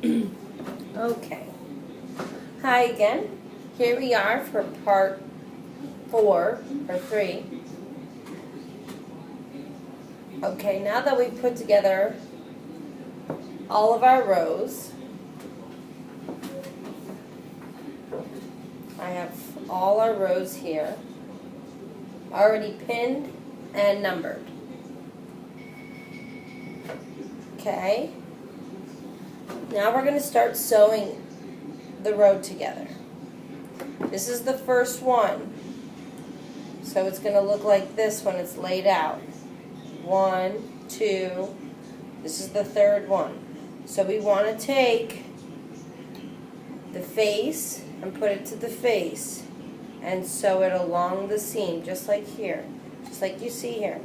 Okay. Hi again. Here we are for part 4 or 3. Okay, now that we've put together all of our rows, I have all our rows here already pinned and numbered. Okay. Now we're going to start sewing the row together. This is the first one. So it's going to look like this when it's laid out. 1, 2, this is the third one. So we want to take the face and put it to the face and sew it along the seam, just like here, just like you see here.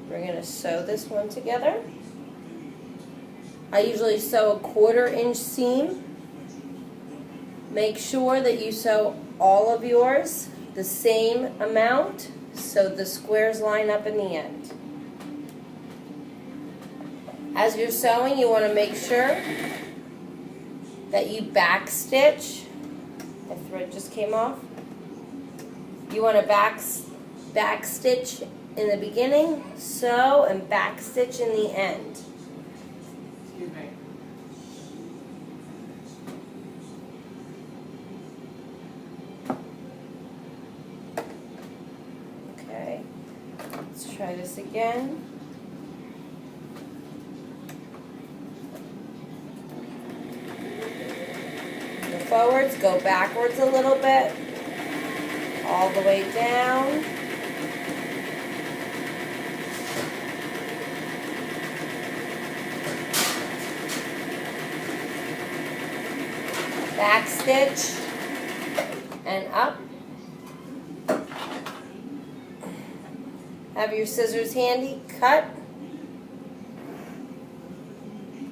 We're going to sew this one together. I usually sew a 1/4 inch seam. Make sure that you sew all of yours the same amount so the squares line up in the end. As you're sewing, you want to make sure that you back stitch. The thread just came off. You want to back stitch in the beginning, sew, and back stitch in the end. Excuse me. Okay, let's try this again. Go forwards, go backwards a little bit, all the way down. Back stitch and up. Have your scissors handy. Cut.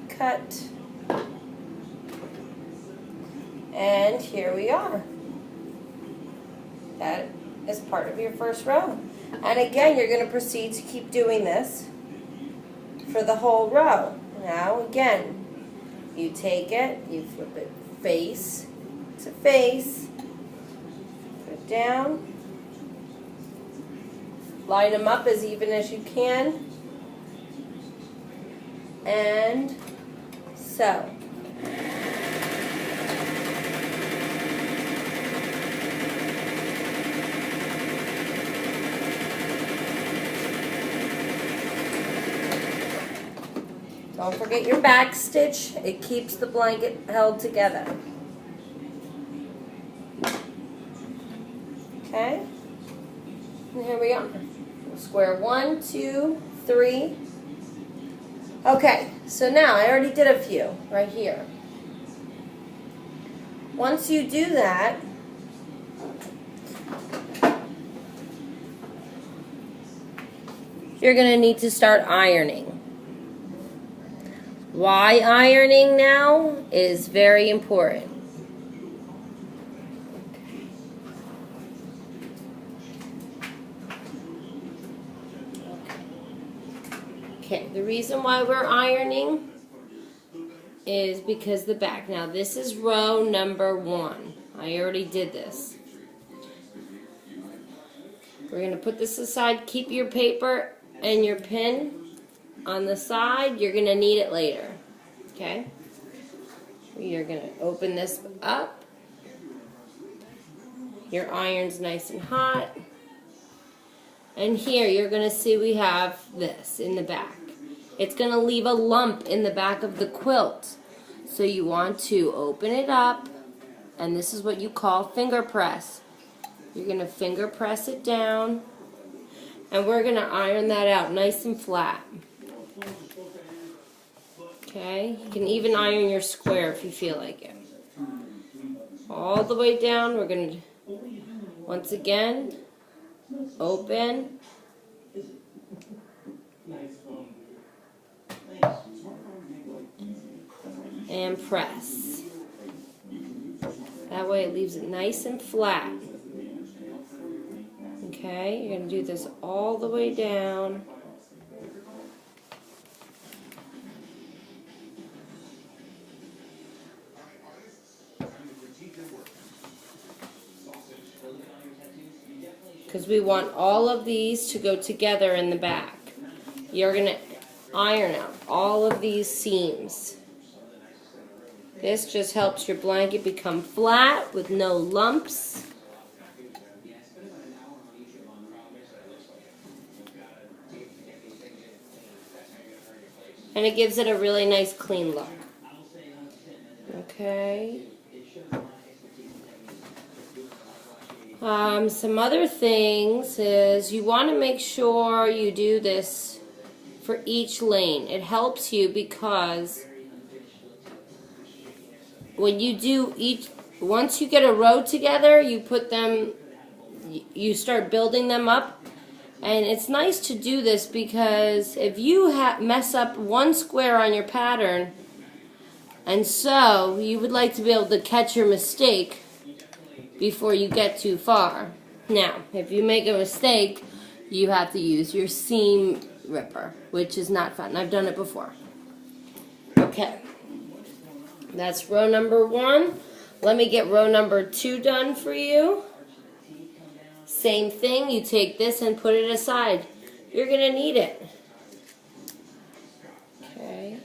Cut. And here we are. That is part of your first row. And again, you're going to proceed to keep doing this for the whole row. Now again, you take it, you flip it face to face, put it down, line them up as even as you can, and sew. Don't forget your back stitch. It keeps the blanket held together. Okay? And here we are. We'll square 1, 2, 3. Okay, so now I already did a few right here. Once you do that, you're going to need to start ironing. Why ironing now is very important. Okay, the reason why we're ironing is because the back. Now this is row number 1. I already did this. We're going to put this aside. Keep your paper and your pin on the side. You're going to need it later. Okay? We are going to open this up. Your iron's nice and hot. And here you're going to see we have this in the back. It's going to leave a lump in the back of the quilt. So you want to open it up, and this is what you call finger press. You're going to finger press it down, and we're going to iron that out nice and flat. Okay, you can even iron your square if you feel like it. All the way down, we're going to, once again, open, and press. That way it leaves it nice and flat. Okay, you're going to do this all the way down. because we want all of these to go together in the back. You're going to iron out all of these seams. This just helps your blanket become flat with no lumps. And it gives it a really nice clean look. Okay. Some other things is you want to make sure you do this for each lane. It helps you because when you do once you get a row together, you put them, you start building them up. And it's nice to do this because if you mess up one square on your pattern, and so you would like to be able to catch your mistake before you get too far. Now, if you make a mistake, you have to use your seam ripper, which is not fun. I've done it before. Okay, that's row number 1. Let me get row number 2 done for you. Same thing, you take this and put it aside. You're going to need it. Okay.